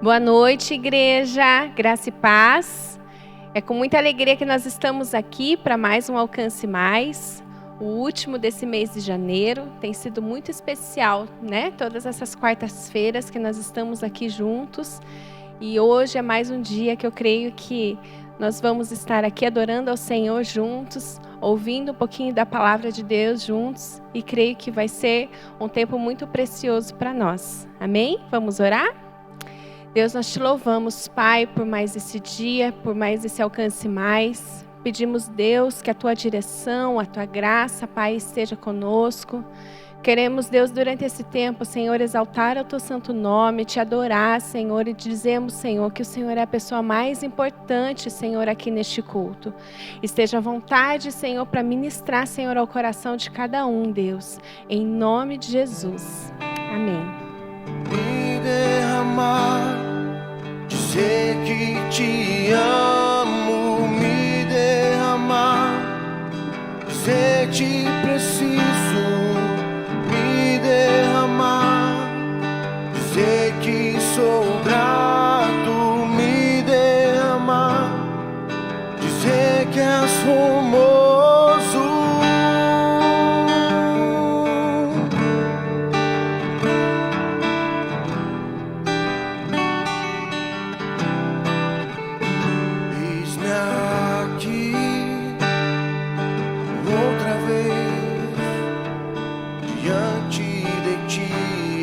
Boa noite, igreja, graça e paz. É com muita alegria que nós estamos aqui para mais um Alcance Mais, o último desse mês de janeiro. Tem sido muito especial, né? Todas essas quartas-feiras que nós estamos aqui juntos. E hoje é mais um dia que eu creio que nós vamos estar aqui adorando ao Senhor juntos, ouvindo um pouquinho da palavra de Deus juntos. E creio que vai ser um tempo muito precioso para nós. Amém? Vamos orar? Deus, nós te louvamos, Pai, por mais esse dia, por mais esse Alcance Mais. Pedimos, Deus, que a tua direção, a tua graça, Pai, esteja conosco. Queremos, Deus, durante esse tempo, Senhor, exaltar o teu santo nome, te adorar, Senhor, e dizemos, Senhor, que o Senhor é a pessoa mais importante, Senhor, aqui neste culto. Esteja à vontade, Senhor, para ministrar, Senhor, ao coração de cada um, Deus. Em nome de Jesus. Amém. Me derramar, dizer que te amo, me derramar, dizer te preciso, me derramar, dizer que sou grato, me derramar, dizer que és formoso.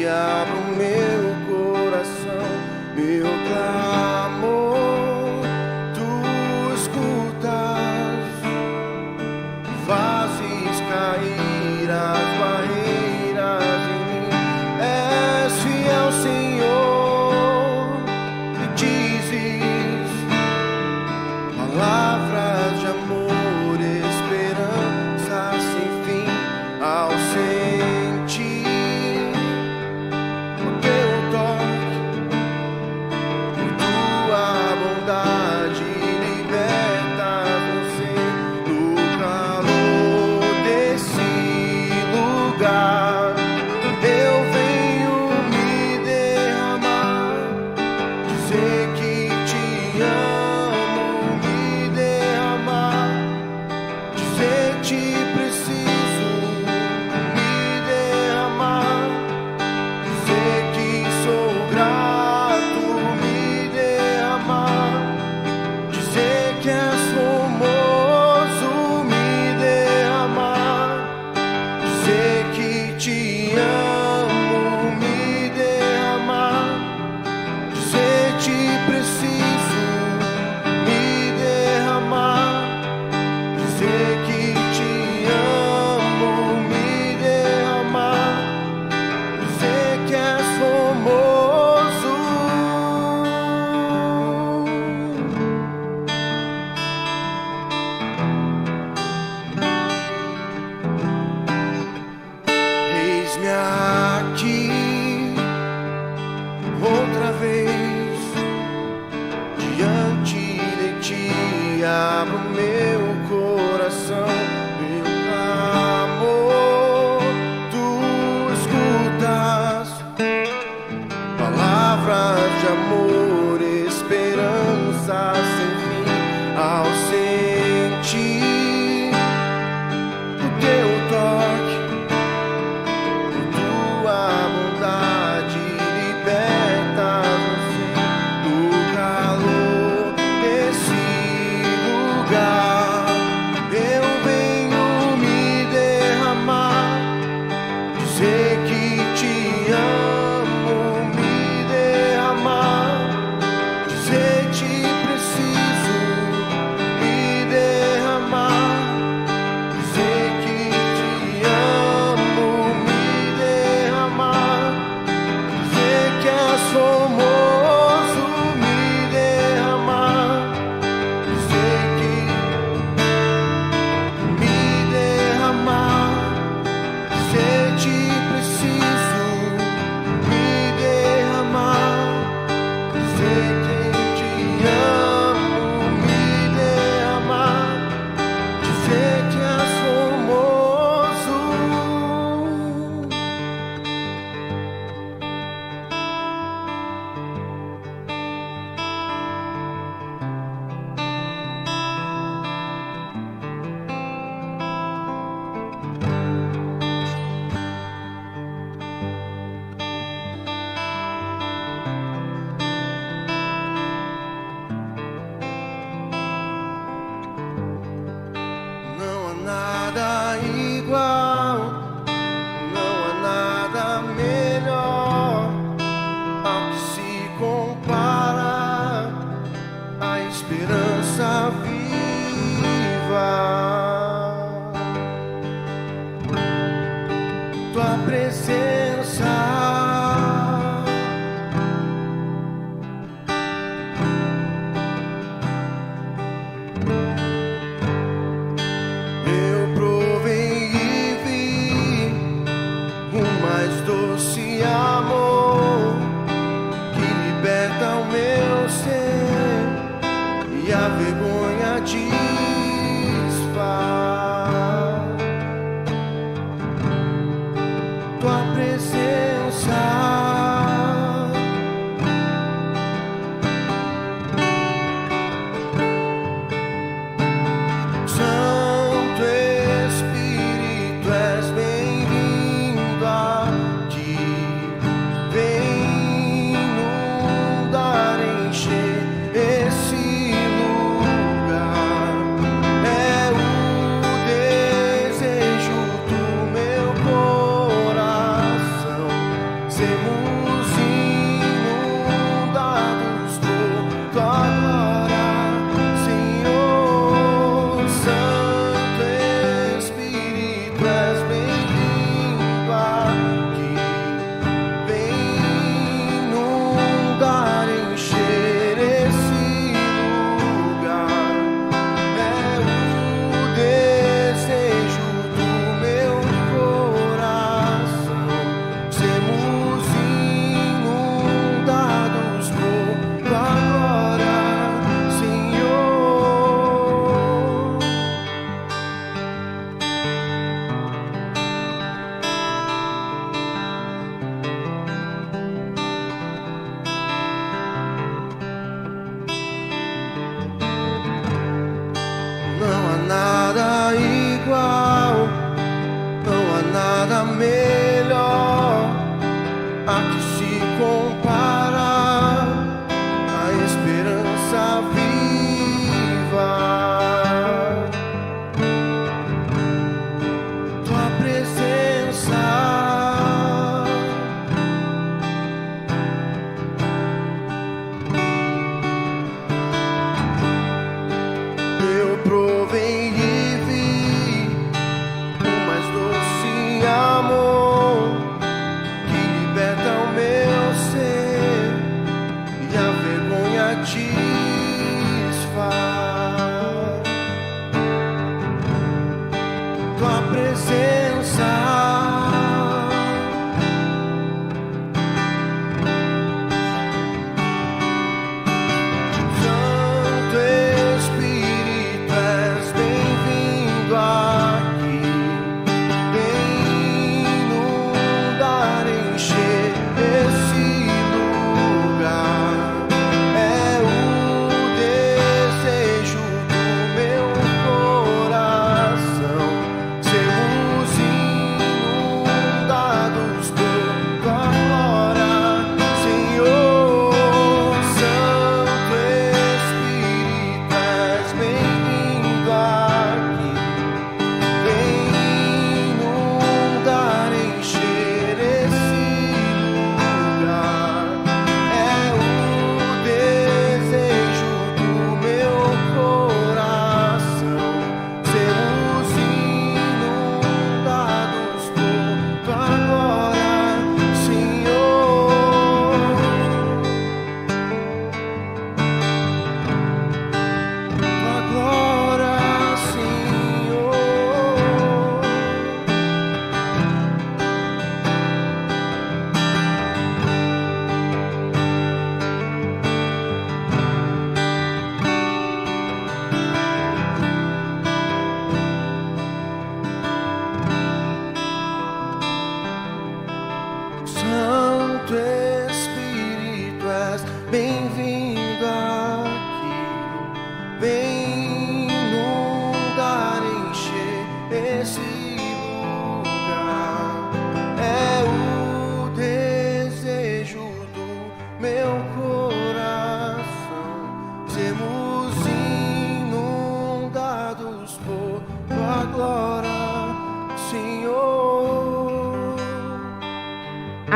Abro meu coração,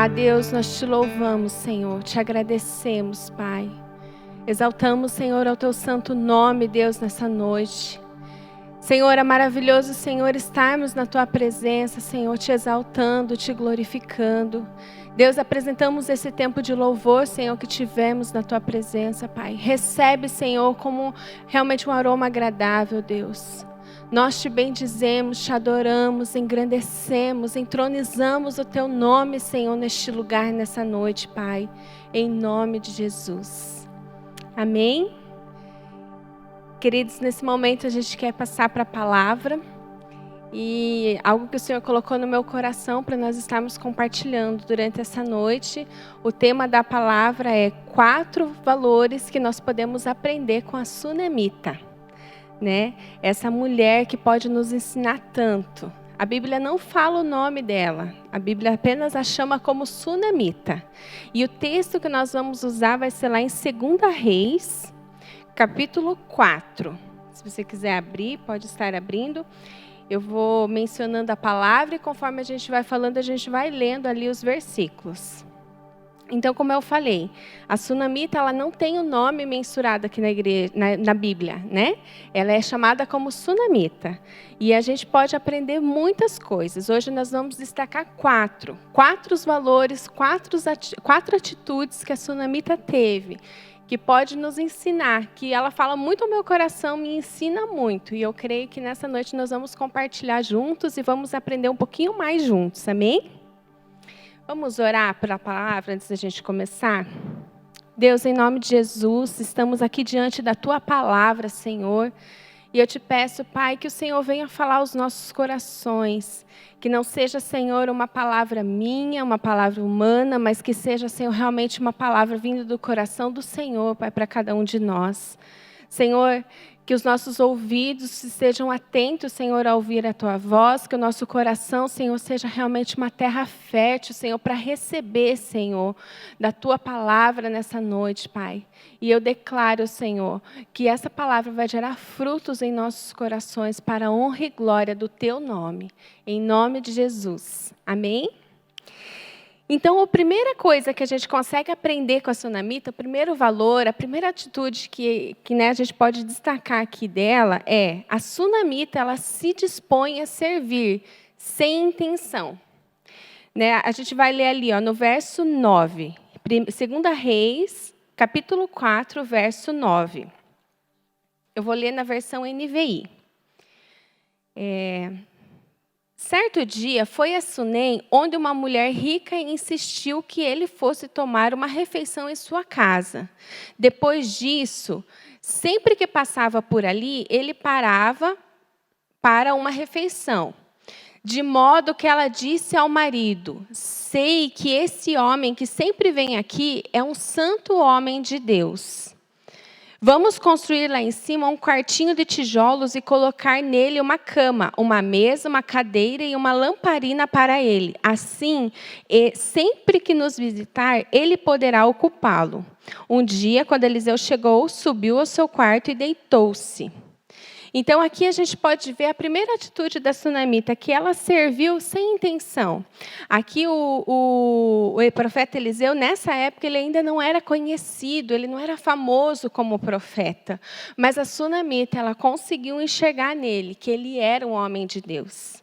Ah, Deus, nós te louvamos, Senhor, te agradecemos, Pai. Exaltamos, Senhor, ao teu santo nome, Deus, nessa noite. Senhor, é maravilhoso, Senhor, estarmos na tua presença, Senhor, te exaltando, te glorificando. Deus, apresentamos esse tempo de louvor, Senhor, que tivemos na tua presença, Pai. Recebe, Senhor, como realmente um aroma agradável, Deus. Nós te bendizemos, te adoramos, engrandecemos, entronizamos o teu nome, Senhor, neste lugar, nessa noite, Pai. Em nome de Jesus. Amém? Queridos, nesse momento a gente quer passar para a palavra e algo que o Senhor colocou no meu coração para nós estarmos compartilhando durante essa noite. O tema da palavra é 4 valores que nós podemos aprender com a Sunamita, né? Essa mulher que pode nos ensinar tanto. A Bíblia não fala o nome dela, a Bíblia apenas a chama como Sunamita. E o texto que nós vamos usar vai ser lá em 2 Reis, capítulo 4. Se você quiser abrir, pode estar abrindo. Eu vou mencionando a palavra e conforme a gente vai falando, a gente vai lendo ali os versículos. Então, como eu falei, a Sunamita, ela não tem o nome mensurado aqui na igreja, na Bíblia, né? Ela é chamada como Sunamita. E a gente pode aprender muitas coisas. Hoje nós vamos destacar 4 valores, 4 atitudes que a Sunamita teve, que pode nos ensinar, que ela fala muito ao meu coração, me ensina muito. E eu creio que nessa noite nós vamos compartilhar juntos e vamos aprender um pouquinho mais juntos, amém? Vamos orar pela palavra antes da gente começar? Deus, em nome de Jesus, estamos aqui diante da Tua palavra, Senhor. E eu te peço, Pai, que o Senhor venha falar aos nossos corações. Que não seja, Senhor, uma palavra minha, uma palavra humana, mas que seja, Senhor, realmente uma palavra vinda do coração do Senhor, Pai, para cada um de nós. Senhor, que os nossos ouvidos estejam atentos, Senhor, a ouvir a Tua voz, que o nosso coração, Senhor, seja realmente uma terra fértil, Senhor, para receber, Senhor, da Tua palavra nessa noite, Pai. E eu declaro, Senhor, que essa palavra vai gerar frutos em nossos corações para a honra e glória do Teu nome. Em nome de Jesus. Amém? Então, a primeira coisa que a gente consegue aprender com a Sunamita, o primeiro valor, a primeira atitude que a gente pode destacar aqui dela é a Sunamita, ela se dispõe a servir sem intenção. Né? A gente vai ler ali, ó, no verso 9, 2 Reis, capítulo 4, verso 9. Eu vou ler na versão NVI. Certo dia, foi a Sunem, onde uma mulher rica insistiu que ele fosse tomar uma refeição em sua casa. Depois disso, sempre que passava por ali, ele parava para uma refeição. De modo que ela disse ao marido: sei que esse homem que sempre vem aqui é um santo homem de Deus. Vamos construir lá em cima um quartinho de tijolos e colocar nele uma cama, uma mesa, uma cadeira e uma lamparina para ele. Assim, sempre que nos visitar, ele poderá ocupá-lo. Um dia, quando Eliseu chegou, subiu ao seu quarto e deitou-se. Então, aqui a gente pode ver a primeira atitude da Sunamita, que ela serviu sem intenção. Aqui o profeta Eliseu, nessa época, ele ainda não era conhecido, ele não era famoso como profeta. Mas a Sunamita, ela conseguiu enxergar nele que ele era um homem de Deus.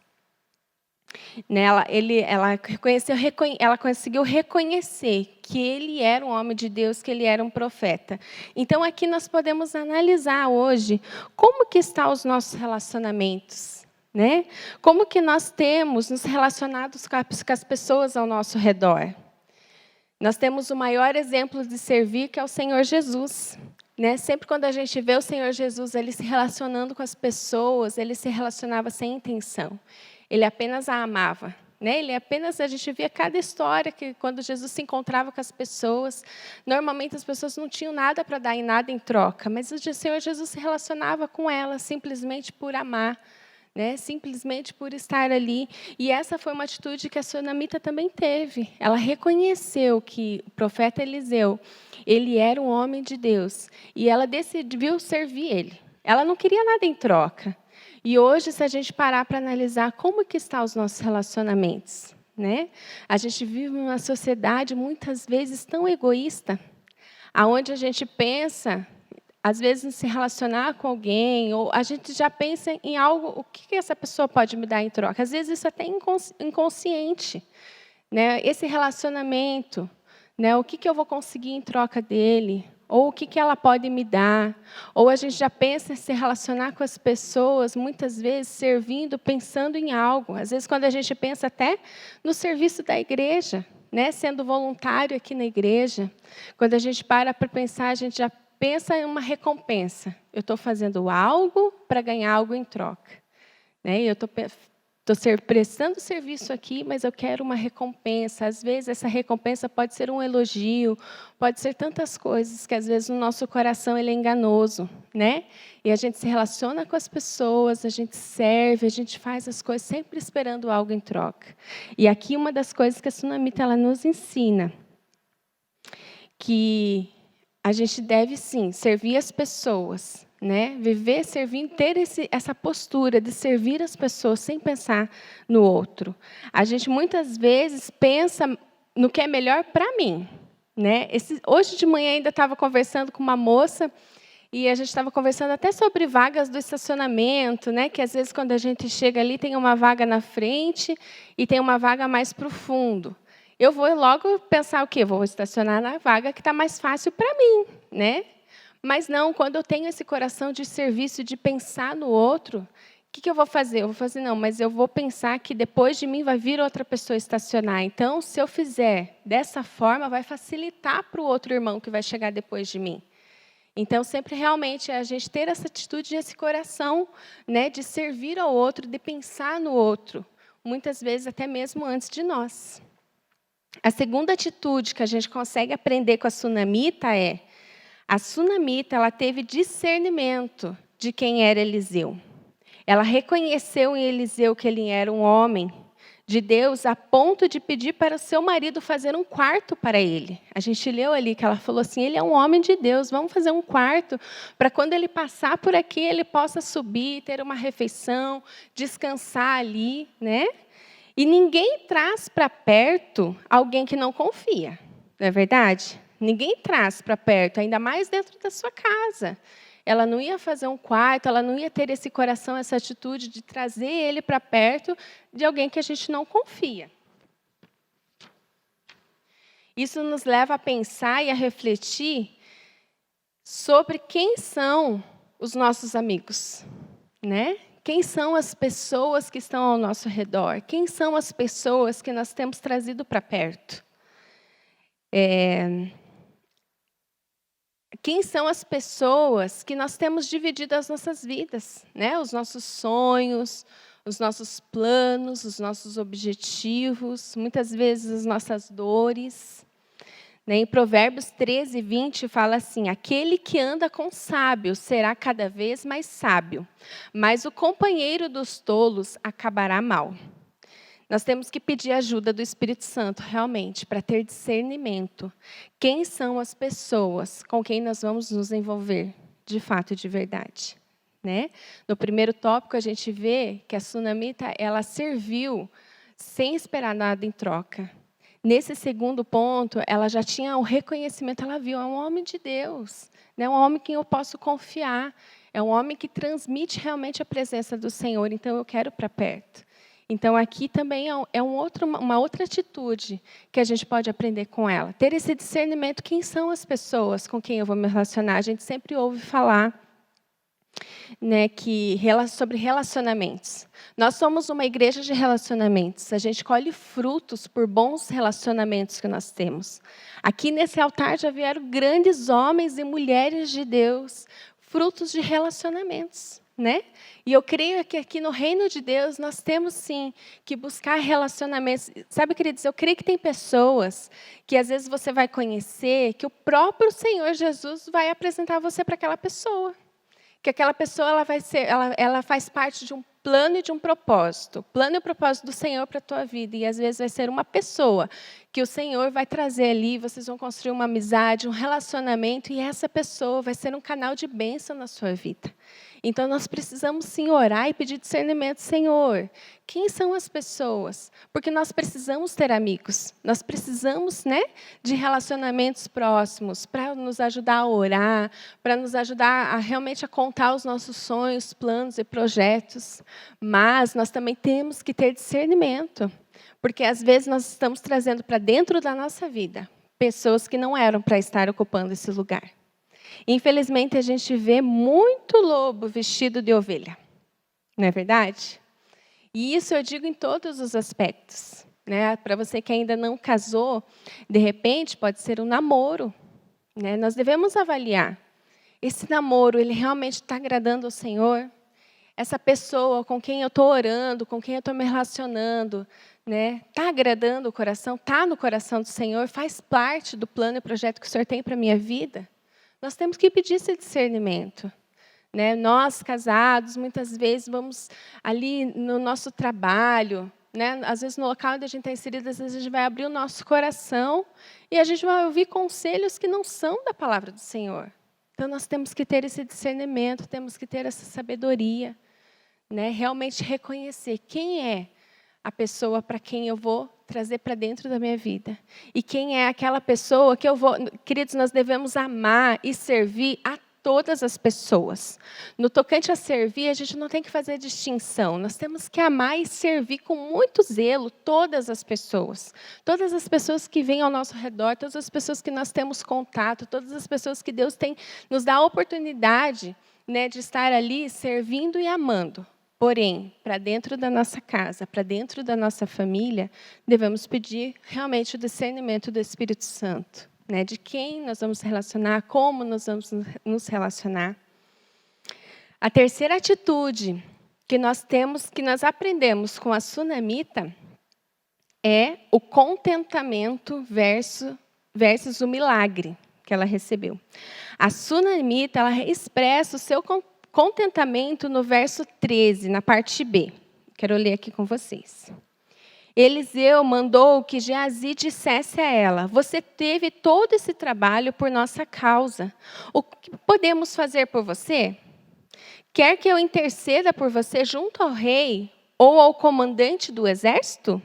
Ela conseguiu reconhecer que ele era um homem de Deus, que ele era um profeta. Então, aqui nós podemos analisar hoje como que estão os nossos relacionamentos, né? Como que nós temos nos relacionados com as pessoas ao nosso redor. Nós temos o maior exemplo de servir, que é o Senhor Jesus. Né? Sempre quando a gente vê o Senhor Jesus, ele se relacionando com as pessoas, ele se relacionava sem intenção. Ele apenas a amava. Né? A gente via cada história que quando Jesus se encontrava com as pessoas, normalmente as pessoas não tinham nada para dar e nada em troca, mas o Senhor Jesus se relacionava com elas simplesmente por amar, né? Simplesmente por estar ali. E essa foi uma atitude que a Sunamita também teve. Ela reconheceu que o profeta Eliseu, ele era um homem de Deus, e ela decidiu servir ele. Ela não queria nada em troca. E hoje, se a gente parar para analisar como que estão os nossos relacionamentos, né? A gente vive numa sociedade muitas vezes tão egoísta, aonde a gente pensa, às vezes, em se relacionar com alguém, ou a gente já pensa em algo, o que essa pessoa pode me dar em troca? Às vezes isso é até inconsciente, né? Esse relacionamento, né? O que eu vou conseguir em troca dele? Ou o que ela pode me dar? Ou a gente já pensa em se relacionar com as pessoas, muitas vezes servindo, pensando em algo. Às vezes, quando a gente pensa até no serviço da igreja, né? Sendo voluntário aqui na igreja, quando a gente para pensar, a gente já pensa em uma recompensa. Eu estou fazendo algo para ganhar algo em troca, né? Eu estou prestando serviço aqui, mas eu quero uma recompensa. Às vezes, essa recompensa pode ser um elogio, pode ser tantas coisas que, às vezes, o nosso coração ele é enganoso, né? E a gente se relaciona com as pessoas, a gente serve, a gente faz as coisas sempre esperando algo em troca. E aqui, uma das coisas que a Sunamita ela nos ensina, que a gente deve, sim, servir as pessoas, né? Viver servindo, ter essa postura de servir as pessoas sem pensar no outro. A gente muitas vezes pensa no que é melhor para mim, né? Hoje de manhã ainda estava conversando com uma moça e a gente estava conversando até sobre vagas do estacionamento, né? Que às vezes quando a gente chega ali tem uma vaga na frente e tem uma vaga mais para o fundo. Eu vou logo pensar o quê? Vou estacionar na vaga que está mais fácil para mim, né? Mas não, quando eu tenho esse coração de serviço, de pensar no outro, o que eu vou fazer? Eu vou fazer, não, mas eu vou pensar que depois de mim vai vir outra pessoa estacionar. Então, se eu fizer dessa forma, vai facilitar para o outro irmão que vai chegar depois de mim. Então, sempre realmente a gente ter essa atitude, esse coração, né, de servir ao outro, de pensar no outro, muitas vezes até mesmo antes de nós. A segunda atitude que a gente consegue aprender com a Sunamita é: a Sunamita ela teve discernimento de quem era Eliseu. Ela reconheceu em Eliseu que ele era um homem de Deus a ponto de pedir para o seu marido fazer um quarto para ele. A gente leu ali que ela falou assim, ele é um homem de Deus, vamos fazer um quarto para quando ele passar por aqui, ele possa subir, ter uma refeição, descansar ali, né? E ninguém traz para perto alguém que não confia, não é verdade? Ninguém traz para perto, ainda mais dentro da sua casa. Ela não ia fazer um quarto, ela não ia ter esse coração, essa atitude de trazer ele para perto de alguém que a gente não confia. Isso nos leva a pensar e a refletir sobre quem são os nossos amigos, né? Quem são as pessoas que estão ao nosso redor? Quem são as pessoas que nós temos trazido para perto? Quem são as pessoas que nós temos dividido as nossas vidas, né? Os nossos sonhos, os nossos planos, os nossos objetivos, muitas vezes as nossas dores. Em Provérbios 13, 20, fala assim, aquele que anda com sábios será cada vez mais sábio, mas o companheiro dos tolos acabará mal. Nós temos que pedir ajuda do Espírito Santo, realmente, para ter discernimento. Quem são as pessoas com quem nós vamos nos envolver, de fato e de verdade, né? No primeiro tópico, a gente vê que a Sunamita, ela serviu sem esperar nada em troca. Nesse segundo ponto, ela já tinha o reconhecimento, ela viu, é um homem de Deus, né? Um homem em quem eu posso confiar, é um homem que transmite realmente a presença do Senhor, então eu quero para perto. Então, aqui também é uma outra atitude que a gente pode aprender com ela. Ter esse discernimento, quem são as pessoas com quem eu vou me relacionar. A gente sempre ouve falar, né, sobre relacionamentos. Nós somos uma igreja de relacionamentos. A gente colhe frutos por bons relacionamentos que nós temos. Aqui nesse altar já vieram grandes homens e mulheres de Deus, frutos de relacionamentos, né? E eu creio que aqui no reino de Deus nós temos sim que buscar relacionamentos. Sabe, queridos, eu creio que tem pessoas que às vezes você vai conhecer, que o próprio Senhor Jesus vai apresentar você para aquela pessoa. Que aquela pessoa ela faz parte de um plano e de um propósito. O plano e o propósito do Senhor para a tua vida. E às vezes vai ser uma pessoa que o Senhor vai trazer ali, vocês vão construir uma amizade, um relacionamento, e essa pessoa vai ser um canal de bênção na sua vida. Então, nós precisamos sim orar e pedir discernimento, Senhor. Quem são as pessoas? Porque nós precisamos ter amigos. Nós precisamos, de relacionamentos próximos para nos ajudar a orar, para nos ajudar a realmente a contar os nossos sonhos, planos e projetos. Mas nós também temos que ter discernimento. Porque, às vezes, nós estamos trazendo para dentro da nossa vida pessoas que não eram para estar ocupando esse lugar. Infelizmente, a gente vê muito lobo vestido de ovelha. Não é verdade? E isso eu digo em todos os aspectos. Para você que ainda não casou, de repente, pode ser um namoro. Nós devemos avaliar. Esse namoro, ele realmente está agradando ao Senhor? Essa pessoa com quem eu estou orando, com quem eu estou me relacionando, está agradando o coração? Está no coração do Senhor? Faz parte do plano e projeto que o Senhor tem para a minha vida? Nós temos que pedir esse discernimento. Nós, casados, muitas vezes vamos ali no nosso trabalho, às vezes no local onde a gente está inserido, às vezes a gente vai abrir o nosso coração e a gente vai ouvir conselhos que não são da palavra do Senhor. Então, nós temos que ter esse discernimento, temos que ter essa sabedoria, realmente reconhecer quem é a pessoa para quem eu vou trazer para dentro da minha vida. E quem é aquela pessoa que eu vou... Queridos, nós devemos amar e servir a todas as pessoas. No tocante a servir, a gente não tem que fazer distinção. Nós temos que amar e servir com muito zelo todas as pessoas. Todas as pessoas que vêm ao nosso redor, todas as pessoas que nós temos contato, todas as pessoas que Deus nos dá a oportunidade de estar ali servindo e amando. Porém, para dentro da nossa casa, para dentro da nossa família, devemos pedir realmente o discernimento do Espírito Santo, de quem nós vamos relacionar, como nós vamos nos relacionar. A terceira atitude que nós aprendemos com a sunamita, é o contentamento versus o milagre que ela recebeu. A sunamita, ela expressa o seu contentamento no verso 13, na parte B. Quero ler aqui com vocês. Eliseu mandou que Geazi dissesse a ela: você teve todo esse trabalho por nossa causa. O que podemos fazer por você? Quer que eu interceda por você junto ao rei ou ao comandante do exército?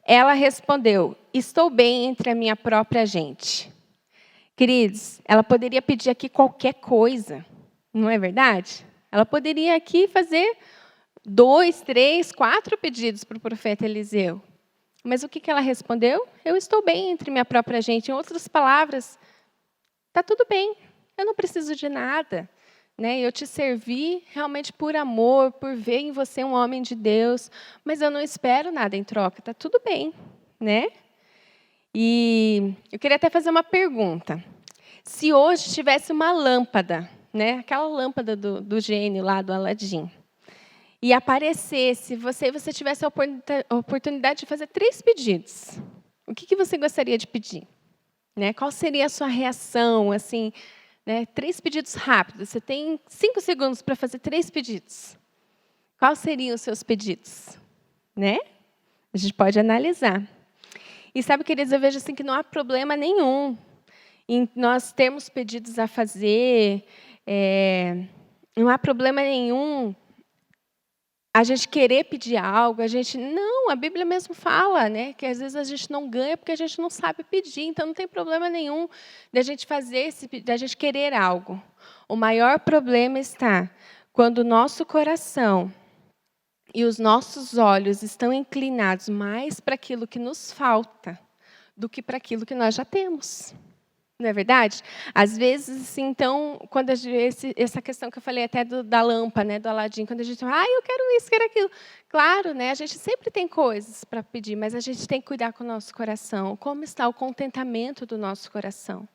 Ela respondeu: estou bem entre a minha própria gente. Queridos, ela poderia pedir aqui qualquer coisa. Não é verdade? Ela poderia aqui fazer 2, 3, 4 pedidos para o profeta Eliseu. Mas o que ela respondeu? Eu estou bem entre minha própria gente. Em outras palavras, está tudo bem, eu não preciso de nada. Eu te servi realmente por amor, por ver em você um homem de Deus, mas eu não espero nada em troca, está tudo bem. E eu queria até fazer uma pergunta. Se hoje tivesse uma lâmpada, aquela lâmpada do gênio lá, do Aladim, e aparecesse você tivesse a oportunidade de fazer 3 pedidos, o que você gostaria de pedir? Qual seria a sua reação? Assim, 3 pedidos rápidos. Você tem 5 segundos para fazer 3 pedidos. Quais seriam os seus pedidos? A gente pode analisar. E sabe, queridos, eu vejo assim que não há problema nenhum em nós termos pedidos a fazer. Não há problema nenhum a gente querer pedir algo, a Bíblia mesmo fala, que às vezes a gente não ganha porque a gente não sabe pedir, então não tem problema nenhum de a gente de a gente querer algo. O maior problema está quando o nosso coração e os nossos olhos estão inclinados mais para aquilo que nos falta do que para aquilo que nós já temos. Não é verdade? Às vezes, assim, então, quando essa questão que eu falei até da lâmpada, do Aladim, quando a gente fala, eu quero isso, quero aquilo. Claro, a gente sempre tem coisas para pedir, mas a gente tem que cuidar com o nosso coração. Como está o contentamento do nosso coração?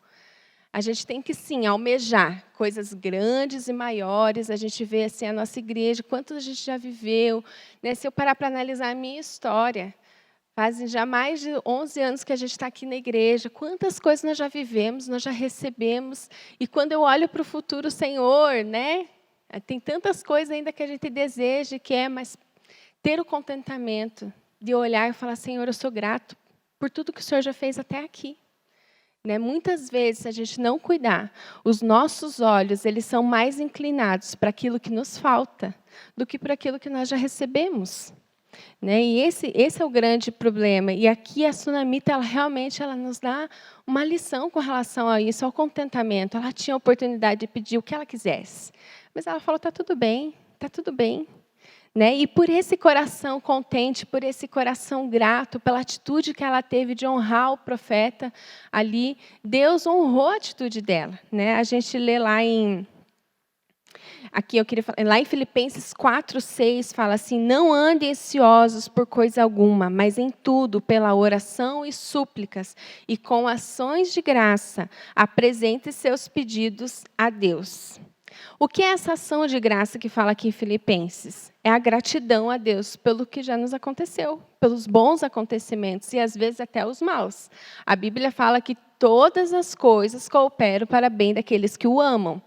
A gente tem que, sim, almejar coisas grandes e maiores. A gente vê assim, a nossa igreja, quanto a gente já viveu. Se eu parar para analisar a minha história, fazem já mais de 11 anos que a gente está aqui na igreja. Quantas coisas nós já vivemos, nós já recebemos. E quando eu olho para o futuro, Senhor, Tem tantas coisas ainda que a gente deseja e quer, mas ter o contentamento de olhar e falar, Senhor, eu sou grato por tudo que o Senhor já fez até aqui. Né? Muitas vezes, se a gente não cuidar, os nossos olhos eles são mais inclinados para aquilo que nos falta do que para aquilo que nós já recebemos. Né? E esse é o grande problema. E aqui a Sunamita, realmente nos dá uma lição com relação a isso, ao contentamento. Ela tinha a oportunidade de pedir o que ela quisesse. Mas ela falou, está tudo bem, está tudo bem. Né? E por esse coração contente, por esse coração grato, pela atitude que ela teve de honrar o profeta ali, Deus honrou a atitude dela. Né? A gente lê lá em... Aqui eu queria falar, lá em Filipenses 4:6 fala assim: não andem ansiosos por coisa alguma, mas em tudo, pela oração e súplicas, e com ações de graça, apresente seus pedidos a Deus. O que é essa ação de graça que fala aqui em Filipenses? É a gratidão a Deus pelo que já nos aconteceu, pelos bons acontecimentos e às vezes até os maus. A Bíblia fala que todas as coisas cooperam para bem daqueles que o amam.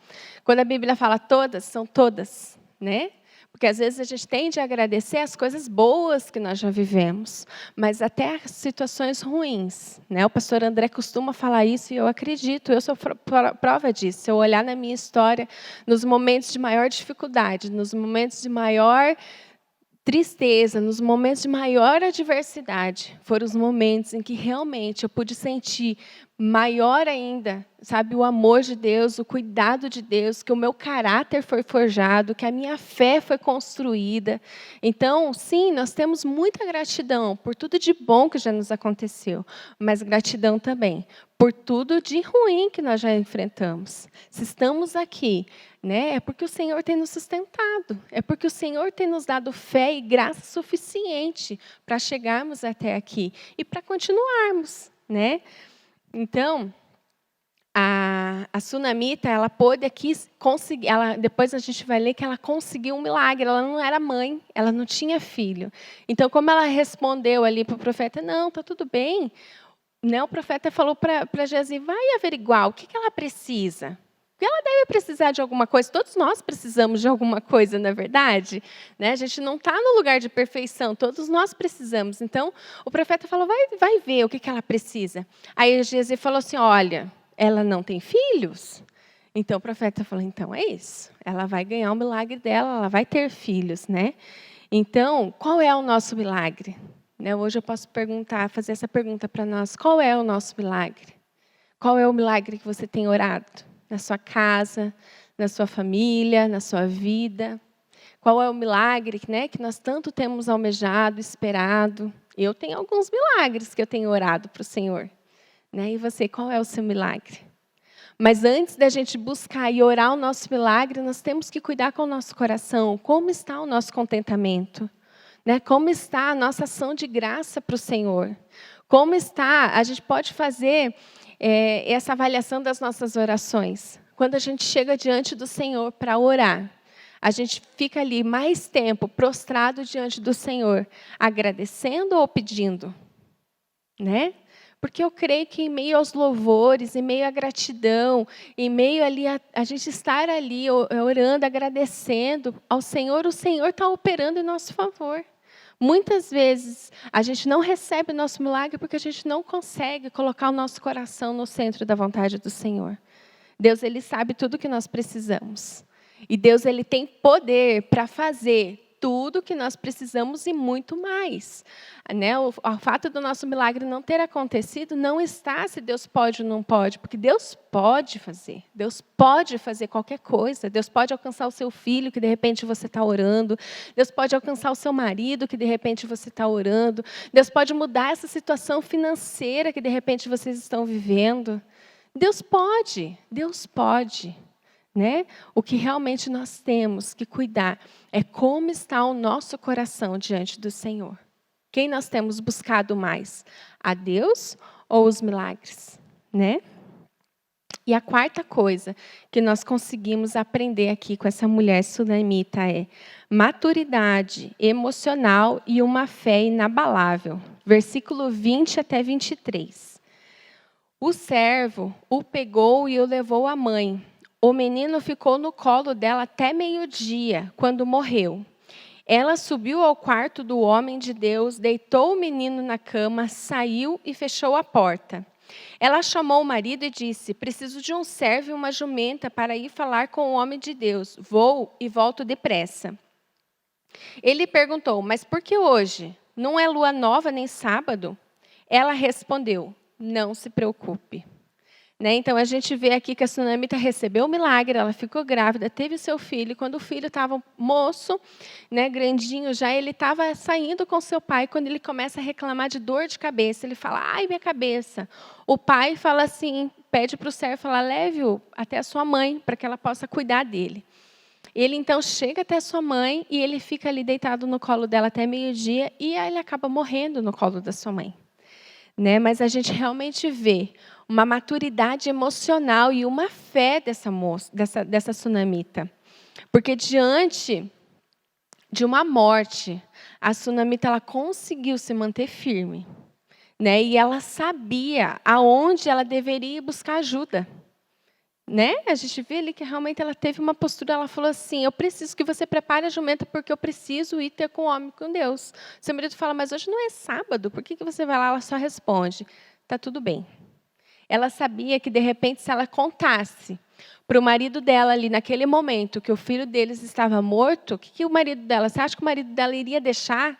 Quando a Bíblia fala todas, são todas, né? Porque às vezes a gente tende a agradecer as coisas boas que nós já vivemos, mas até as situações ruins. Né? O pastor André costuma falar isso e eu acredito, eu sou prova disso. Se eu olhar na minha história, nos momentos de maior dificuldade, nos momentos de maior tristeza, nos momentos de maior adversidade, foram os momentos em que realmente eu pude sentir maior ainda, sabe, o amor de Deus, o cuidado de Deus, que o meu caráter foi forjado, que a minha fé foi construída. Então, sim, nós temos muita gratidão por tudo de bom que já nos aconteceu, mas gratidão também por tudo de ruim que nós já enfrentamos. Se estamos aqui, né, é porque o Senhor tem nos sustentado, é porque o Senhor tem nos dado fé e graça suficiente para chegarmos até aqui e para continuarmos, né? Então, a Sunamita, ela pôde aqui conseguir, depois a gente vai ler que ela conseguiu um milagre, ela não era mãe, ela não tinha filho. Então, como ela respondeu ali para o profeta, não, está tudo bem, né, o profeta falou para Geazi, vai averiguar o que ela precisa. Porque ela deve precisar de alguma coisa, todos nós precisamos de alguma coisa, na verdade. Né? A gente não está no lugar de perfeição, todos nós precisamos. Então, o profeta falou, vai ver o que ela precisa. Aí Geazi falou assim, olha, ela não tem filhos? Então, o profeta falou, então é isso. Ela vai ganhar o milagre dela, ela vai ter filhos. Né? Então, qual é o nosso milagre? Né? Hoje eu posso fazer essa pergunta para nós, qual é o nosso milagre? Qual é o milagre que você tem orado? Na sua casa, na sua família, na sua vida. Qual é o milagre, né, que nós tanto temos almejado, esperado? Eu tenho alguns milagres que eu tenho orado para o Senhor. Né? E você, qual é o seu milagre? Mas antes da gente buscar e orar o nosso milagre, nós temos que cuidar com o nosso coração. Como está o nosso contentamento? Né? Como está a nossa ação de graça para o Senhor? Como está? A gente pode fazer essa avaliação das nossas orações. Quando a gente chega diante do Senhor para orar, a gente fica ali mais tempo prostrado diante do Senhor, agradecendo ou pedindo? Né? Porque eu creio que em meio aos louvores, em meio à gratidão, em meio ali a gente estar ali orando, agradecendo ao Senhor, o Senhor está operando em nosso favor. Muitas vezes, a gente não recebe o nosso milagre porque a gente não consegue colocar o nosso coração no centro da vontade do Senhor. Deus, Ele sabe tudo o que nós precisamos. E Deus, Ele tem poder para fazer tudo o que nós precisamos e muito mais. Né? O fato do nosso milagre não ter acontecido não está se Deus pode ou não pode, porque Deus pode fazer. Deus pode fazer qualquer coisa. Deus pode alcançar o seu filho, que de repente você está orando. Deus pode alcançar o seu marido, que de repente você está orando. Deus pode mudar essa situação financeira que de repente vocês estão vivendo. Deus pode, Deus pode. Né? O que realmente nós temos que cuidar é como está o nosso coração diante do Senhor. Quem nós temos buscado mais? A Deus ou os milagres? Né? E a quarta coisa que nós conseguimos aprender aqui com essa mulher sunamita é maturidade emocional e uma fé inabalável. Versículo 20 até 23. O servo o pegou e o levou à mãe. O menino ficou no colo dela até meio-dia, quando morreu. Ela subiu ao quarto do homem de Deus, deitou o menino na cama, saiu e fechou a porta. Ela chamou o marido e disse: preciso de um servo e uma jumenta para ir falar com o homem de Deus. Vou e volto depressa. Ele perguntou: mas por que hoje? Não é lua nova nem sábado? Ela respondeu: não se preocupe. Então, a gente vê aqui que a sunamita recebeu o milagre, ela ficou grávida, teve o seu filho. Quando o filho estava moço, grandinho já, ele estava saindo com seu pai. Quando ele começa a reclamar de dor de cabeça, ele fala: ai, minha cabeça. O pai fala assim, pede para o servo, fala: leve-o até a sua mãe, para que ela possa cuidar dele. Ele, então, chega até a sua mãe e ele fica ali deitado no colo dela até meio-dia e aí ele acaba morrendo no colo da sua mãe. Mas a gente realmente vê uma maturidade emocional e uma fé dessa moça, dessa sunamita. Porque diante de uma morte, a sunamita ela conseguiu se manter firme. E ela sabia aonde ela deveria buscar ajuda. A gente vê ali que realmente ela teve uma postura, ela falou assim: eu preciso que você prepare a jumenta porque eu preciso ir ter com o homem, com Deus. Seu marido fala: mas hoje não é sábado, por que você vai lá? Ela só responde: está tudo bem. Ela sabia que, de repente, se ela contasse para o marido dela ali, naquele momento, que o filho deles estava morto, o que o marido dela, você acha que o marido dela iria deixar,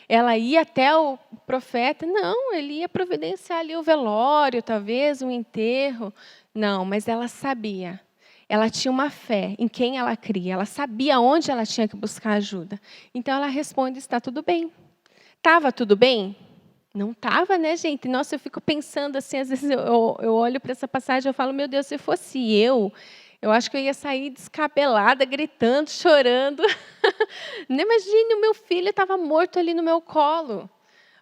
ela ia até o profeta? Não, ele ia providenciar ali o velório, talvez, um enterro. Não, mas ela sabia. Ela tinha uma fé em quem ela cria. Ela sabia onde ela tinha que buscar ajuda. Então, ela responde: está tudo bem. Estava tudo bem? Não estava, gente? Nossa, eu fico pensando assim, às vezes eu olho para essa passagem e eu falo: meu Deus, se fosse eu acho que eu ia sair descabelada, gritando, chorando. Não imagine, o meu filho estava morto ali no meu colo.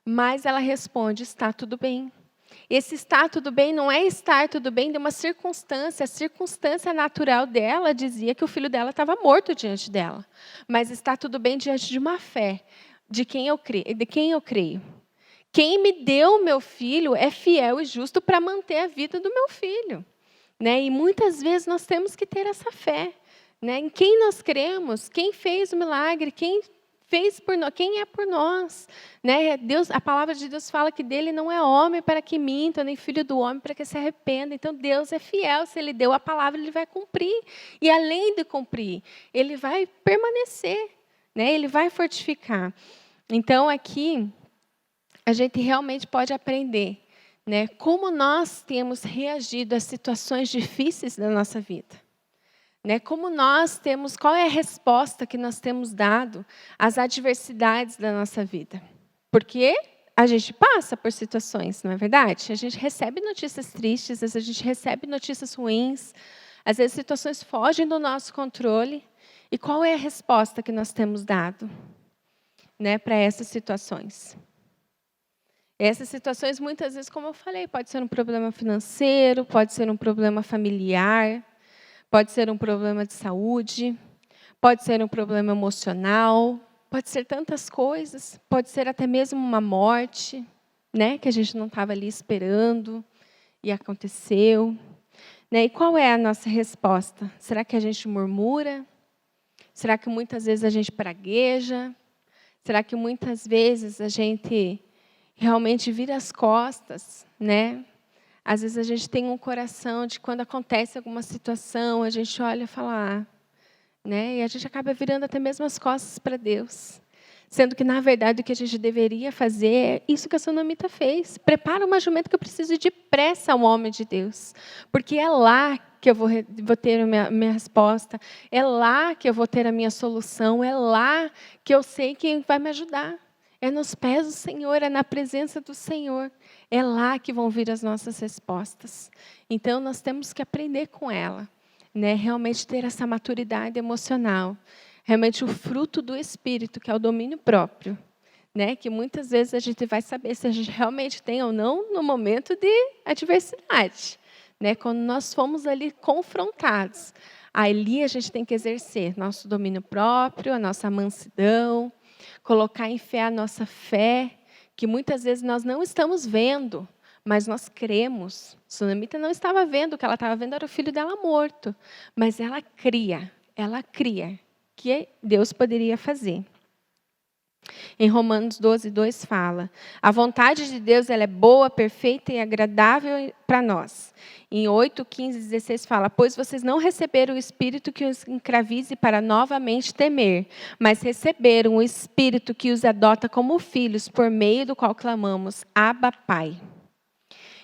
Mas ela responde: está tudo bem. Esse estar tudo bem não é estar tudo bem de uma circunstância. A circunstância natural dela dizia que o filho dela estava morto diante dela. Mas está tudo bem diante de uma fé, de quem eu creio. Quem me deu o meu filho é fiel e justo para manter a vida do meu filho. E muitas vezes nós temos que ter essa fé. Em quem nós cremos, quem fez o milagre, quem fez por nós, quem é por nós. Deus, a palavra de Deus fala que dele não é homem para que minta, nem filho do homem para que se arrependa. Então, Deus é fiel. Se ele deu a palavra, ele vai cumprir. E, além de cumprir, ele vai permanecer. Ele vai fortificar. Então, aqui, a gente realmente pode aprender como nós temos reagido às situações difíceis da nossa vida. Como nós temos, qual é a resposta que nós temos dado às adversidades da nossa vida? Porque a gente passa por situações, não é verdade? A gente recebe notícias tristes, às vezes a gente recebe notícias ruins, às vezes situações fogem do nosso controle. E qual é a resposta que nós temos dado para essas situações? Essas situações, muitas vezes, como eu falei, pode ser um problema financeiro, pode ser um problema familiar, pode ser um problema de saúde, pode ser um problema emocional, pode ser tantas coisas, pode ser até mesmo uma morte, que a gente não estava ali esperando e aconteceu. E qual é a nossa resposta? Será que a gente murmura? Será que muitas vezes a gente pragueja? Será que muitas vezes a gente realmente vira as costas, Às vezes a gente tem um coração de quando acontece alguma situação, a gente olha e fala, e a gente acaba virando até mesmo as costas para Deus. Sendo que, na verdade, o que a gente deveria fazer é isso que a sunamita fez. Prepara uma jumenta que eu preciso ir depressa ao homem de Deus. Porque é lá que eu vou ter a minha resposta, é lá que eu vou ter a minha solução, é lá que eu sei quem vai me ajudar. É nos pés do Senhor, é na presença do Senhor. É lá que vão vir as nossas respostas. Então, nós temos que aprender com ela. Realmente ter essa maturidade emocional. Realmente o fruto do Espírito, que é o domínio próprio. Que muitas vezes a gente vai saber se a gente realmente tem ou não no momento de adversidade. Quando nós fomos ali confrontados. Ali a gente tem que exercer nosso domínio próprio, a nossa mansidão, colocar em fé a nossa fé, que muitas vezes nós não estamos vendo, mas nós cremos. Sunamita não estava vendo, o que ela estava vendo era o filho dela morto, mas ela cria que Deus poderia fazer. Em Romanos 12:2 fala: a vontade de Deus ela é boa, perfeita e agradável para nós. Em 8:15-16 fala: pois vocês não receberam o Espírito que os escravize para novamente temer, mas receberam o Espírito que os adota como filhos, por meio do qual clamamos: Abba, Pai.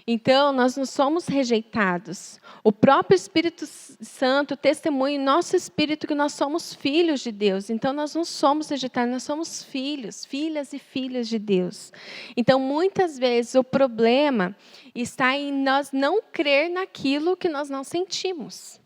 Então, nós não somos rejeitados. O próprio Espírito Santo testemunha em nosso espírito que nós somos filhos de Deus. Então, nós não somos rejeitados, nós somos filhos, filhas e filhos de Deus. Então, muitas vezes, o problema está em nós não crer naquilo que nós não sentimos.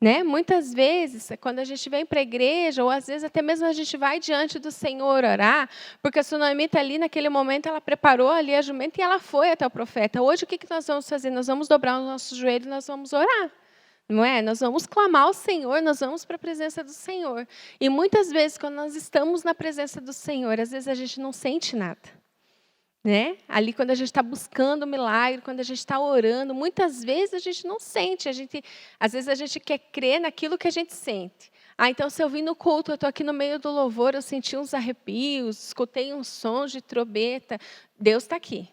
Né? Muitas vezes, quando a gente vem para a igreja, ou às vezes até mesmo a gente vai diante do Senhor orar, porque a Sunamita ali, naquele momento, ela preparou ali a jumenta e ela foi até o profeta. Hoje, o que nós vamos fazer? Nós vamos dobrar os nossos joelhos e nós vamos orar. Não é? Nós vamos clamar ao Senhor, nós vamos para a presença do Senhor. E muitas vezes, quando nós estamos na presença do Senhor, às vezes a gente não sente nada. Né? Ali, quando a gente está buscando o milagre, quando a gente está orando, muitas vezes a gente não sente. Às vezes a gente quer crer naquilo que a gente sente. Então, se eu vim no culto, eu estou aqui no meio do louvor, eu senti uns arrepios, escutei uns sons de trombeta, Deus está aqui.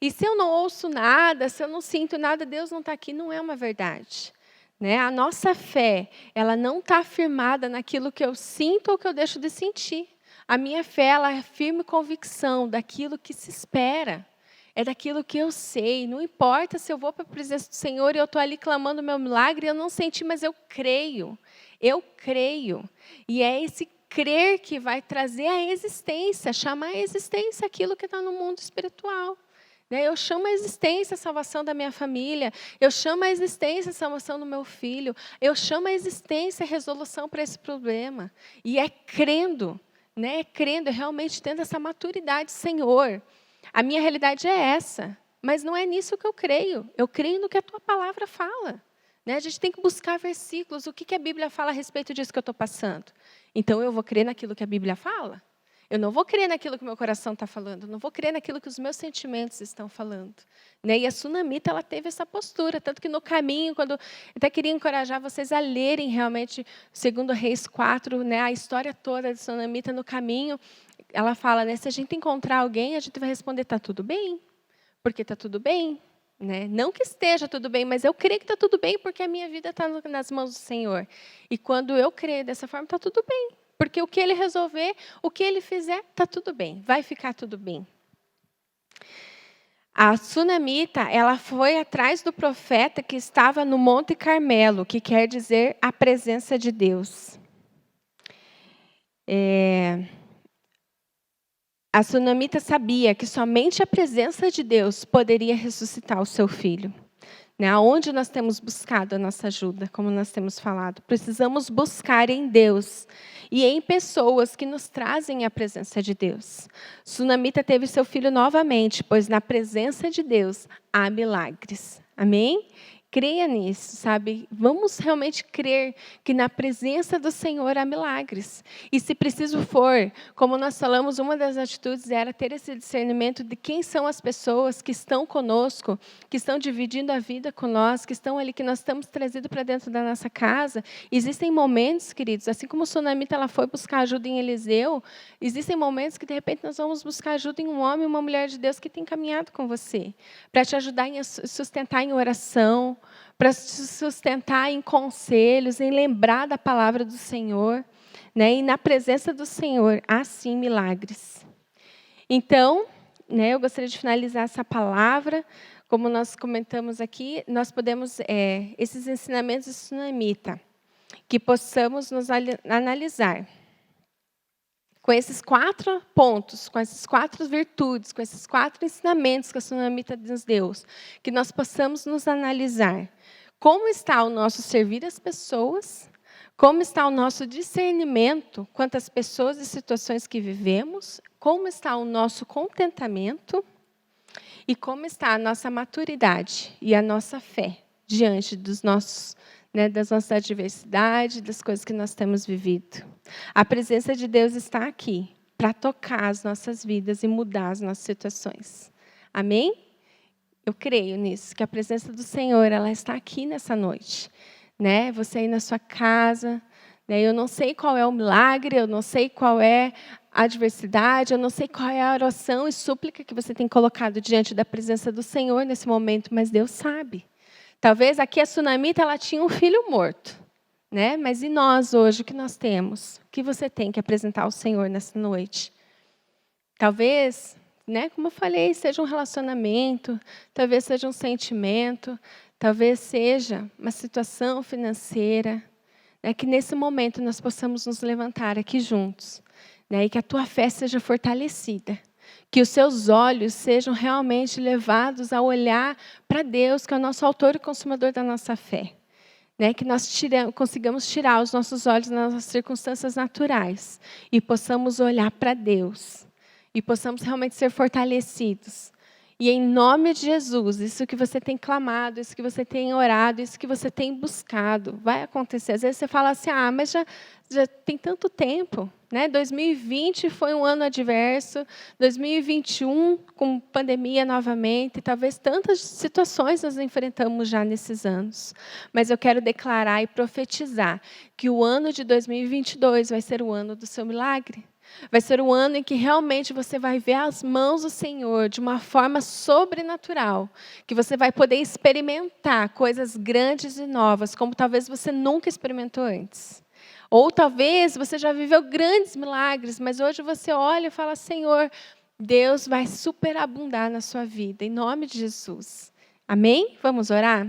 E se eu não ouço nada, se eu não sinto nada, Deus não está aqui, não é uma verdade. Né? A nossa fé, ela não está firmada naquilo que eu sinto ou que eu deixo de sentir. A minha fé, ela é firme convicção daquilo que se espera. É daquilo que eu sei. Não importa se eu vou para a presença do Senhor e eu estou ali clamando o meu milagre, eu não senti, mas eu creio. Eu creio. E é esse crer que vai trazer a existência, chamar a existência aquilo que está no mundo espiritual. Eu chamo a existência a salvação da minha família. Eu chamo a existência a salvação do meu filho. Eu chamo a existência a resolução para esse problema. E é crendo. Crendo, realmente tendo essa maturidade, Senhor, a minha realidade é essa, mas não é nisso que eu creio. Eu creio no que a Tua palavra fala. A gente tem que buscar versículos, o que a Bíblia fala a respeito disso que eu estou passando. Então, eu vou crer naquilo que a Bíblia fala. Eu não vou crer naquilo que o meu coração está falando, não vou crer naquilo que os meus sentimentos estão falando. E a Sunamita, ela teve essa postura, tanto que no caminho, quando eu até queria encorajar vocês a lerem realmente, segundo Reis 4, a história toda de Sunamita no caminho, ela fala, se a gente encontrar alguém, a gente vai responder, está tudo bem, porque está tudo bem. Não que esteja tudo bem, mas eu creio que está tudo bem, porque a minha vida está nas mãos do Senhor. E quando eu creio dessa forma, está tudo bem. Porque o que Ele resolver, o que Ele fizer, está tudo bem, vai ficar tudo bem. A Sunamita, ela foi atrás do profeta que estava no Monte Carmelo, que quer dizer a presença de Deus. A Sunamita sabia que somente a presença de Deus poderia ressuscitar o seu filho. Aonde nós temos buscado a nossa ajuda, como nós temos falado. Precisamos buscar em Deus e em pessoas que nos trazem a presença de Deus. Sunamita teve seu filho novamente, pois na presença de Deus há milagres. Amém? Creia nisso, sabe? Vamos realmente crer que na presença do Senhor há milagres. E se preciso for, como nós falamos, uma das atitudes era ter esse discernimento de quem são as pessoas que estão conosco, que estão dividindo a vida com nós, que estão ali, que nós estamos trazendo para dentro da nossa casa. Existem momentos, queridos, assim como a Sunamita ela foi buscar ajuda em Eliseu, existem momentos que, de repente, nós vamos buscar ajuda em um homem, uma mulher de Deus que tem caminhado com você, para te ajudar a sustentar em oração, para se sustentar em conselhos, em lembrar da palavra do Senhor. E na presença do Senhor, há sim milagres. Então, eu gostaria de finalizar essa palavra. Como nós comentamos aqui, nós podemos, esses ensinamentos de Sunamita, que possamos nos analisar. Com esses 4 pontos, com essas 4 virtudes, com esses 4 ensinamentos que a Sunamita nos deu, que nós possamos nos analisar. Como está o nosso servir as pessoas? Como está o nosso discernimento quanto às pessoas e situações que vivemos? Como está o nosso contentamento? E como está a nossa maturidade e a nossa fé diante dos nossos, das nossas adversidades, das coisas que nós temos vivido? A presença de Deus está aqui para tocar as nossas vidas e mudar as nossas situações. Amém? Eu creio nisso, que a presença do Senhor, ela está aqui nessa noite, né? Você aí na sua casa, né? Eu não sei qual é o milagre, eu não sei qual é a adversidade, eu não sei qual é a oração e súplica que você tem colocado diante da presença do Senhor nesse momento, mas Deus sabe. Talvez aqui a Sunamita, ela tinha um filho morto, né? Mas e nós hoje, o que nós temos? O que você tem que apresentar ao Senhor nessa noite? Talvez, né, como eu falei, seja um relacionamento, talvez seja um sentimento, talvez seja uma situação financeira, né, que nesse momento nós possamos nos levantar aqui juntos, né, e que a tua fé seja fortalecida, que os seus olhos sejam realmente levados a olhar para Deus, que é o nosso autor e consumador da nossa fé. Né, que nós consigamos tirar os nossos olhos das circunstâncias naturais e possamos olhar para Deus. E possamos realmente ser fortalecidos. E em nome de Jesus, isso que você tem clamado, isso que você tem orado, isso que você tem buscado, vai acontecer. Às vezes você fala assim, mas já tem tanto tempo. Né? 2020 foi um ano adverso, 2021 com pandemia novamente, talvez tantas situações nós enfrentamos já nesses anos. Mas eu quero declarar e profetizar que o ano de 2022 vai ser o ano do seu milagre. Vai ser o ano em que realmente você vai ver as mãos do Senhor de uma forma sobrenatural, que você vai poder experimentar coisas grandes e novas, como talvez você nunca experimentou antes. Ou talvez você já viveu grandes milagres, mas hoje você olha e fala, Senhor, Deus vai superabundar na sua vida, em nome de Jesus. Amém? Vamos orar?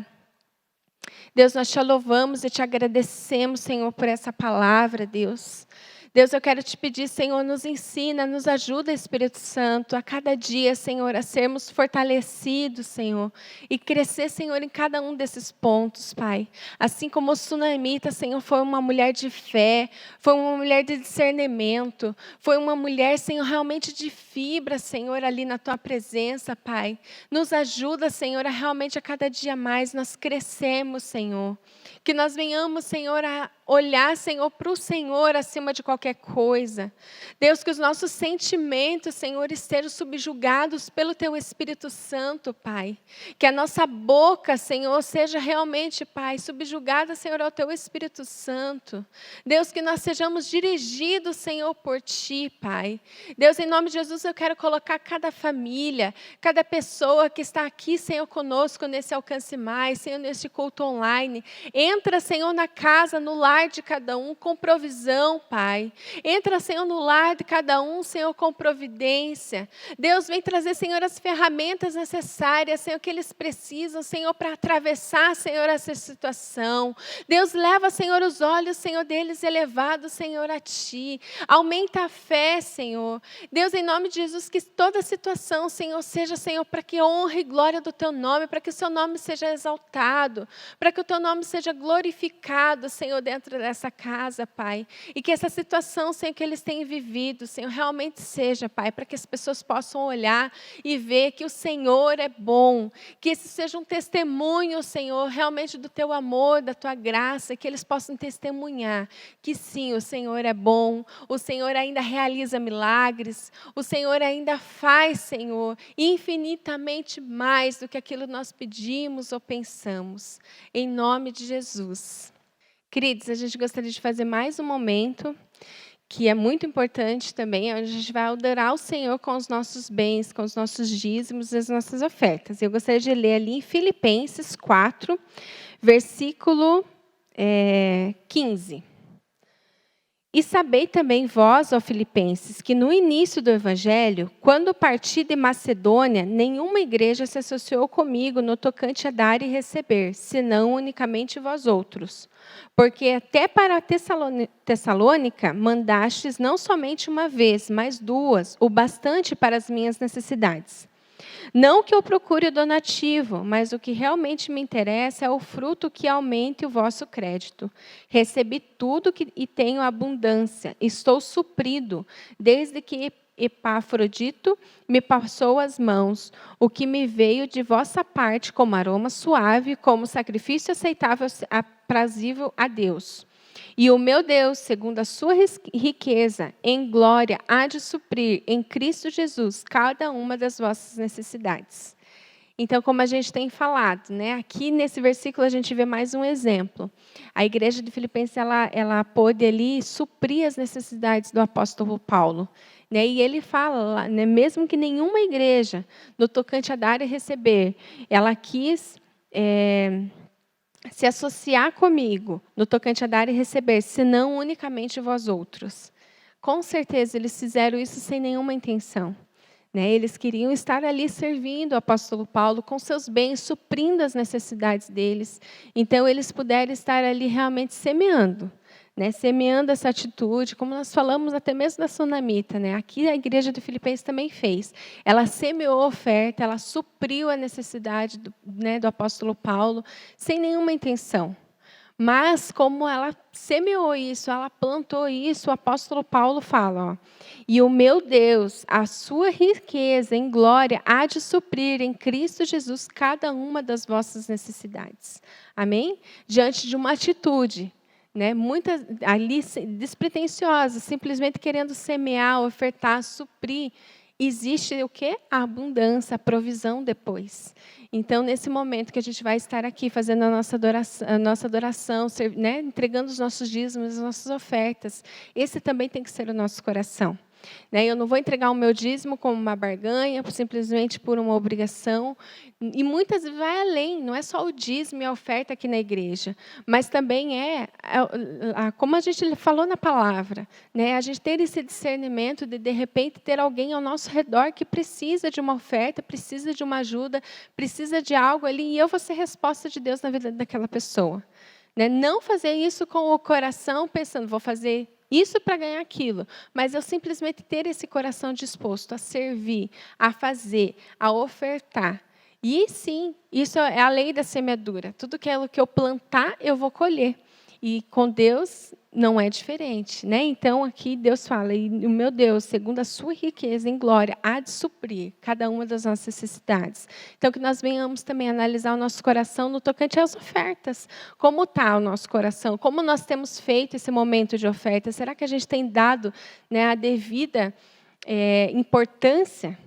Deus, nós te louvamos e te agradecemos, Senhor, por essa palavra, Deus. Deus, eu quero te pedir, Senhor, nos ensina, nos ajuda, Espírito Santo, a cada dia, Senhor, a sermos fortalecidos, Senhor, e crescer, Senhor, em cada um desses pontos, Pai. Assim como o Sunamita, Senhor, foi uma mulher de fé, foi uma mulher de discernimento, foi uma mulher, Senhor, realmente de fibra, Senhor, ali na Tua presença, Pai. Nos ajuda, Senhor, a realmente a cada dia mais nós crescemos, Senhor. Que nós venhamos, Senhor, a olhar, Senhor, para o Senhor acima de qualquer coisa. Deus, que os nossos sentimentos, Senhor, estejam subjugados pelo Teu Espírito Santo, Pai. Que a nossa boca, Senhor, seja realmente, Pai, subjugada, Senhor, ao Teu Espírito Santo. Deus, que nós sejamos dirigidos, Senhor, por Ti, Pai. Deus, em nome de Jesus, eu quero colocar cada família, cada pessoa que está aqui, Senhor, conosco nesse Alcance Mais, Senhor, neste culto online. Entra, Senhor, na casa, no lar de cada um com provisão, Pai. Entra, Senhor, no lar de cada um, Senhor, com providência. Deus, vem trazer, Senhor, as ferramentas necessárias, Senhor, que eles precisam, Senhor, para atravessar, Senhor, essa situação. Deus, leva, Senhor, os olhos, Senhor, deles elevados, Senhor, a Ti. Aumenta a fé, Senhor. Deus, em nome de Jesus, que toda situação, Senhor, seja, Senhor, para que honra e glória do Teu nome, para que o Seu nome seja exaltado, para que o Teu nome seja glorificado, Senhor, dentro dessa casa, Pai. E que essa situação, Senhor, que eles têm vivido, Senhor, realmente seja, Pai, para que as pessoas possam olhar e ver que o Senhor é bom. Que esse seja um testemunho, Senhor, realmente do Teu amor, da Tua graça, que eles possam testemunhar que sim, o Senhor é bom, o Senhor ainda realiza milagres, o Senhor ainda faz, Senhor, infinitamente mais do que aquilo que nós pedimos ou pensamos. Em nome de Jesus. Queridos, a gente gostaria de fazer mais um momento, que é muito importante também, onde a gente vai adorar o Senhor com os nossos bens, com os nossos dízimos e as nossas ofertas. Eu gostaria de ler ali em Filipenses 4, versículo 15. E sabei também vós, ó Filipenses, que no início do Evangelho, quando parti de Macedônia, nenhuma igreja se associou comigo no tocante a dar e receber, senão unicamente vós outros. Porque até para Tessalônica mandastes não somente uma vez, mas duas, o bastante para as minhas necessidades. Não que eu procure o donativo, mas o que realmente me interessa é o fruto que aumente o vosso crédito. Recebi tudo e tenho abundância. Estou suprido, desde que Epafrodito me passou as mãos, o que me veio de vossa parte como aroma suave, como sacrifício aceitável, aprazível a Deus. E o meu Deus, segundo a sua riqueza, em glória, há de suprir em Cristo Jesus cada uma das vossas necessidades. Então, como a gente tem falado, né, aqui nesse versículo a gente vê mais um exemplo. A igreja de Filipenses, ela pôde ali suprir as necessidades do apóstolo Paulo. Né, e ele fala, né, mesmo que nenhuma igreja, no tocante a dar e receber, ela quis se associar comigo, no tocante a dar e receber, senão unicamente vós outros. Com certeza, eles fizeram isso sem nenhuma intenção. Né, eles queriam estar ali servindo o apóstolo Paulo com seus bens, suprindo as necessidades deles. Então, eles puderam estar ali realmente semeando. Né, semeando essa atitude, como nós falamos até mesmo da Sunamita. Né, aqui a igreja de Filipenses também fez. Ela semeou a oferta, ela supriu a necessidade do apóstolo Paulo, sem nenhuma intenção. Mas, como ela semeou isso, ela plantou isso, o apóstolo Paulo fala, e o meu Deus, a sua riqueza em glória, há de suprir em Cristo Jesus cada uma das vossas necessidades. Amém? Diante de uma atitude, né, muitas ali despretensiosa, simplesmente querendo semear, ofertar, suprir, existe o quê? A abundância, a provisão depois. Então, nesse momento que a gente vai estar aqui fazendo a nossa adoração, né, entregando os nossos dízimos, as nossas ofertas, esse também tem que ser o nosso coração. Né, eu não vou entregar o meu dízimo como uma barganha, simplesmente por uma obrigação. E muitas vezes vai além, não é só o dízimo e a oferta aqui na igreja, mas também como a gente falou na palavra, né, a gente ter esse discernimento de repente, ter alguém ao nosso redor que precisa de uma oferta, precisa de uma ajuda, precisa de algo ali, e eu vou ser resposta de Deus na vida daquela pessoa. Né, não fazer isso com o coração pensando, vou fazer isso para ganhar aquilo, mas eu simplesmente ter esse coração disposto a servir, a fazer, a ofertar. E sim, isso é a lei da semeadura. Tudo aquilo que eu plantar, eu vou colher. E com Deus não é diferente. Né? Então, aqui Deus fala, e o meu Deus, segundo a sua riqueza em glória, há de suprir cada uma das nossas necessidades. Então, que nós venhamos também analisar o nosso coração no tocante às ofertas. Como está o nosso coração? Como nós temos feito esse momento de oferta? Será que a gente tem dado, né, a devida importância?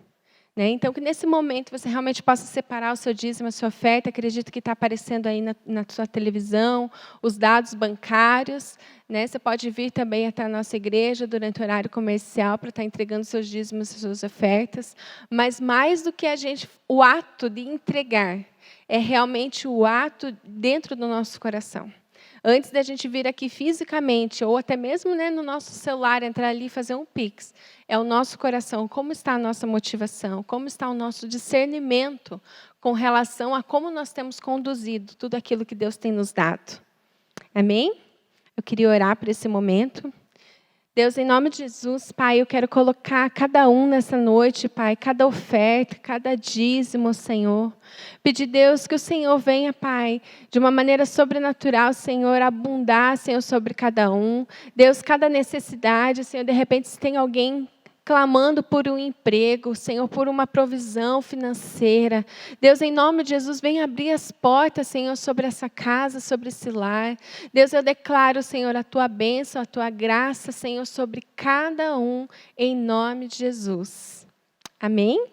Né? Então, que nesse momento você realmente possa separar o seu dízimo, a sua oferta. Acredito que está aparecendo aí na sua televisão, os dados bancários. Né? Você pode vir também até a nossa igreja durante o horário comercial para estar entregando seus dízimos e suas ofertas. Mas mais do que o ato de entregar, é realmente o ato dentro do nosso coração. Antes da gente vir aqui fisicamente, ou até mesmo, né, no nosso celular, entrar ali e fazer um Pix, é o nosso coração, como está a nossa motivação, como está o nosso discernimento com relação a como nós temos conduzido tudo aquilo que Deus tem nos dado. Amém? Eu queria orar por esse momento. Deus, em nome de Jesus, Pai, eu quero colocar cada um nessa noite, Pai, cada oferta, cada dízimo, Senhor. Pedir, Deus, que o Senhor venha, Pai, de uma maneira sobrenatural, Senhor, abundar, Senhor, sobre cada um. Deus, cada necessidade, Senhor, de repente, se tem alguém clamando por um emprego, Senhor, por uma provisão financeira. Deus, em nome de Jesus, vem abrir as portas, Senhor, sobre essa casa, sobre esse lar. Deus, eu declaro, Senhor, a Tua bênção, a Tua graça, Senhor, sobre cada um, em nome de Jesus. Amém?